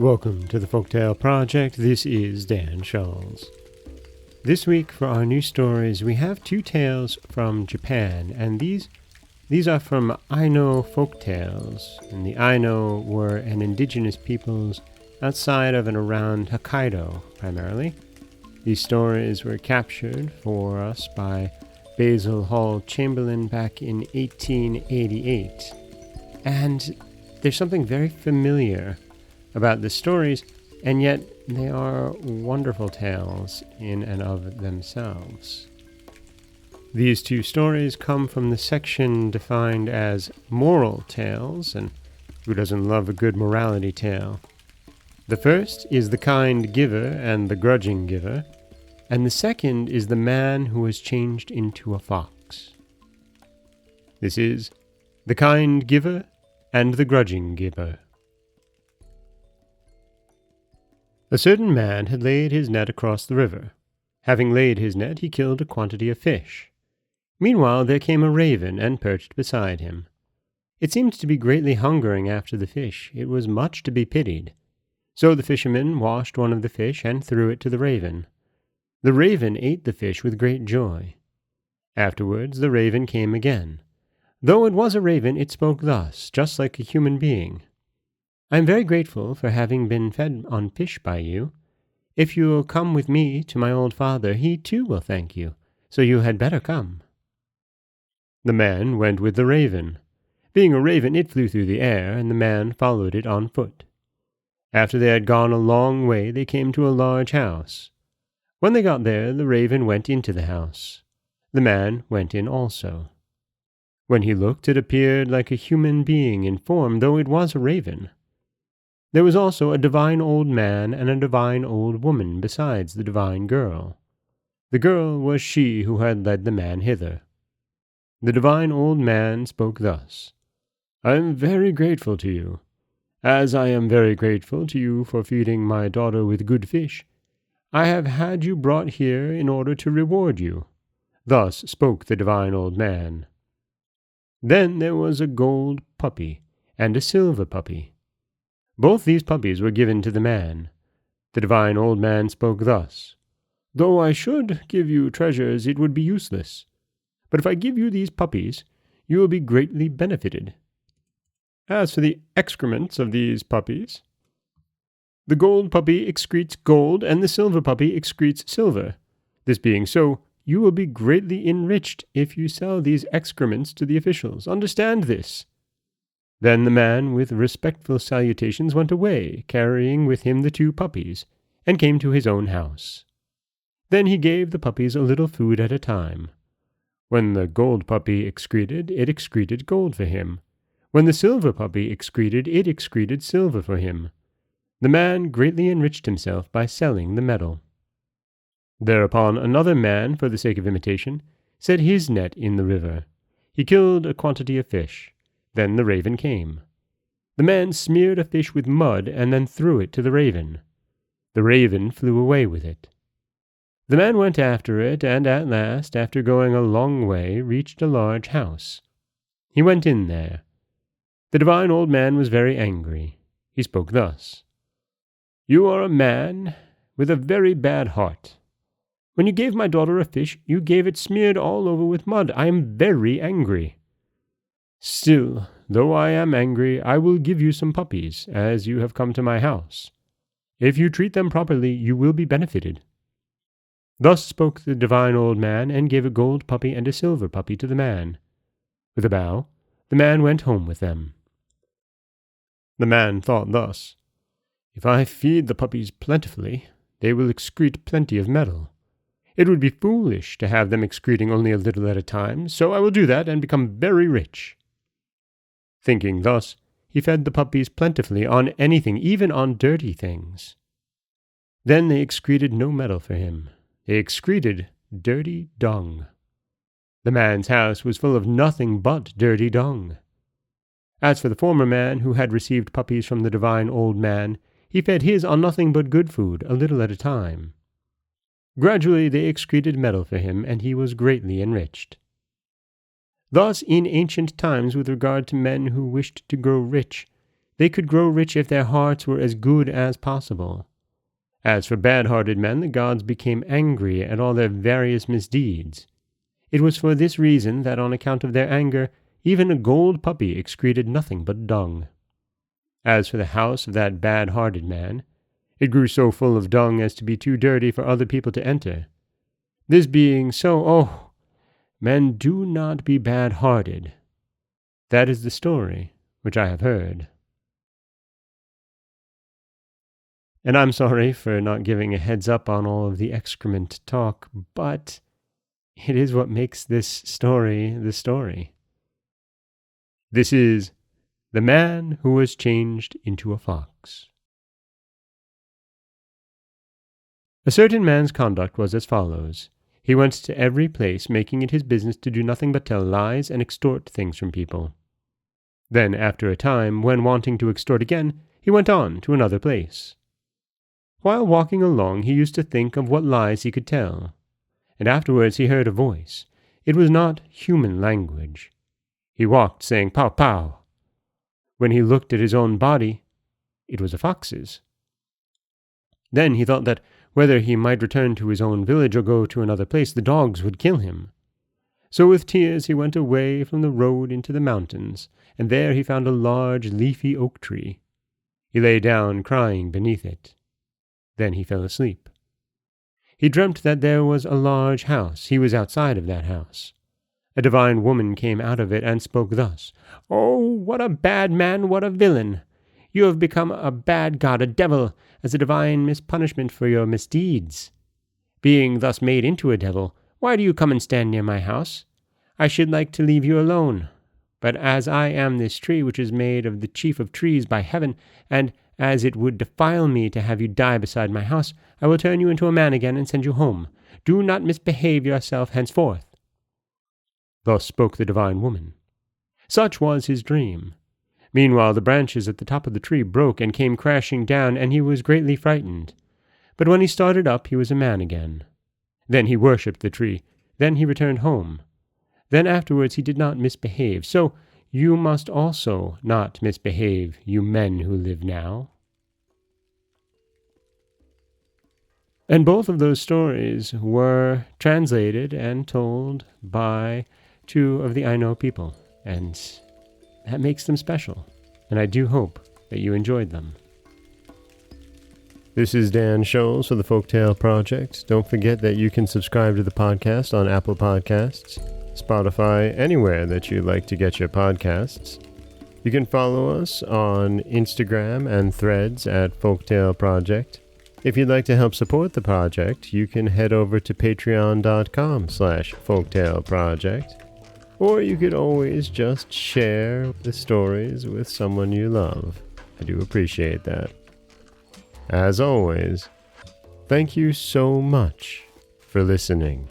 Welcome to the Folktale Project. This is Dan Schulz. This week for our new stories, we have two tales from Japan, and these are from Ainu folktales. And the Ainu were an indigenous peoples outside of and around Hokkaido, primarily. These stories were captured for us by Basil Hall Chamberlain back in 1888. And there's something very familiar about the stories, and yet they are wonderful tales in and of themselves. These two stories come from the section defined as moral tales, and who doesn't love a good morality tale? The first is the kind giver and the grudging giver, and the second is the man who was changed into a fox. This is the kind giver and the grudging giver. A certain man had laid his net across the river. Having laid his net, he killed a quantity of fish. Meanwhile there came a raven and perched beside him. It seemed to be greatly hungering after the fish. It was much to be pitied. So the fisherman washed one of the fish and threw it to the raven. The raven ate the fish with great joy. Afterwards the raven came again. Though it was a raven, it spoke thus, just like a human being. I am very grateful for having been fed on fish by you. If you will come with me to my old father, he too will thank you, so you had better come. The man went with the raven. Being a raven, it flew through the air, and the man followed it on foot. After they had gone a long way, they came to a large house. When they got there, the raven went into the house. The man went in also. When he looked, it appeared like a human being in form, though it was a raven. There was also a divine old man and a divine old woman besides the divine girl. The girl was she who had led the man hither. The divine old man spoke thus, I am very grateful to you. As I am very grateful to you for feeding my daughter with good fish, I have had you brought here in order to reward you. Thus spoke the divine old man. Then there was a gold puppy and a silver puppy. Both these puppies were given to the man. The divine old man spoke thus, Though I should give you treasures, it would be useless. But if I give you these puppies, you will be greatly benefited. As for the excrements of these puppies, the gold puppy excretes gold, and the silver puppy excretes silver. This being so, you will be greatly enriched if you sell these excrements to the officials. Understand this. Then the man with respectful salutations went away, carrying with him the two puppies, and came to his own house. Then he gave the puppies a little food at a time. When the gold puppy excreted, it excreted gold for him. When the silver puppy excreted, it excreted silver for him. The man greatly enriched himself by selling the metal. Thereupon another man, for the sake of imitation, set his net in the river. He killed a quantity of fish. Then the raven came. The man smeared a fish with mud and then threw it to the raven. The raven flew away with it. The man went after it, and at last, after going a long way, reached a large house. He went in there. The divine old man was very angry. He spoke thus, You are a man with a very bad heart. When you gave my daughter a fish, you gave it smeared all over with mud. I am very angry. Still, though I am angry, I will give you some puppies, as you have come to my house. If you treat them properly, you will be benefited. Thus spoke the divine old man, and gave a gold puppy and a silver puppy to the man. With a bow, the man went home with them. The man thought thus, If I feed the puppies plentifully, they will excrete plenty of metal. It would be foolish to have them excreting only a little at a time, so I will do that and become very rich. Thinking thus, he fed the puppies plentifully on anything, even on dirty things. Then they excreted no metal for him. They excreted dirty dung. The man's house was full of nothing but dirty dung. As for the former man who had received puppies from the divine old man, he fed his on nothing but good food, a little at a time. Gradually they excreted metal for him, and he was greatly enriched. Thus, in ancient times, with regard to men who wished to grow rich, They could grow rich if their hearts were as good as possible. As for bad-hearted men, the gods became angry at all their various misdeeds. It was for this reason that on account of their anger, even a gold puppy excreted nothing but dung. As for the house of that bad-hearted man, it grew so full of dung as to be too dirty for other people to enter. This being so, men do not be bad-hearted. That is the story which I have heard. And I'm sorry for not giving a heads up on all of the excrement talk, but it is what makes this story the story. This is The Man Who Was Changed into a Fox. A certain man's conduct was as follows. He went to every place, making it his business to do nothing but tell lies and extort things from people. Then, after a time, when wanting to extort again, he went on to another place. While walking along, he used to think of what lies he could tell, and afterwards he heard a voice. It was not human language. He walked, saying, "Pow, pow." When he looked at his own body, it was a fox's. Then he thought that whether he might return to his own village or go to another place, the dogs would kill him. So with tears he went away from the road into the mountains, and there he found a large leafy oak tree. He lay down crying beneath it. Then he fell asleep. He dreamt that there was a large house. He was outside of that house. A divine woman came out of it and spoke thus, "Oh, what a bad man, what a villain! You have become a bad god, a devil, as a divine mispunishment for your misdeeds. Being thus made into a devil, why do you come and stand near my house? I should like to leave you alone. But as I am this tree which is made of the chief of trees by heaven, and as it would defile me to have you die beside my house, I will turn you into a man again and send you home. Do not misbehave yourself henceforth." Thus spoke the divine woman. Such was his dream. Meanwhile the branches at the top of the tree broke and came crashing down, and he was greatly frightened. But when he started up, he was a man again. Then he worshipped the tree. Then he returned home. Then afterwards he did not misbehave. So you must also not misbehave, you men who live now. And both of those stories were translated and told by two of the Ainu people, and that makes them special, and I do hope that you enjoyed them. This is Dan Scholes for the Folktale Project. Don't forget that you can subscribe to the podcast on Apple Podcasts, Spotify, anywhere that you'd like to get your podcasts. You can follow us on Instagram and Threads at Folktale Project. If you'd like to help support the project, you can head over to patreon.com/folktaleproject. Or you could always just share the stories with someone you love. I do appreciate that. As always, thank you so much for listening.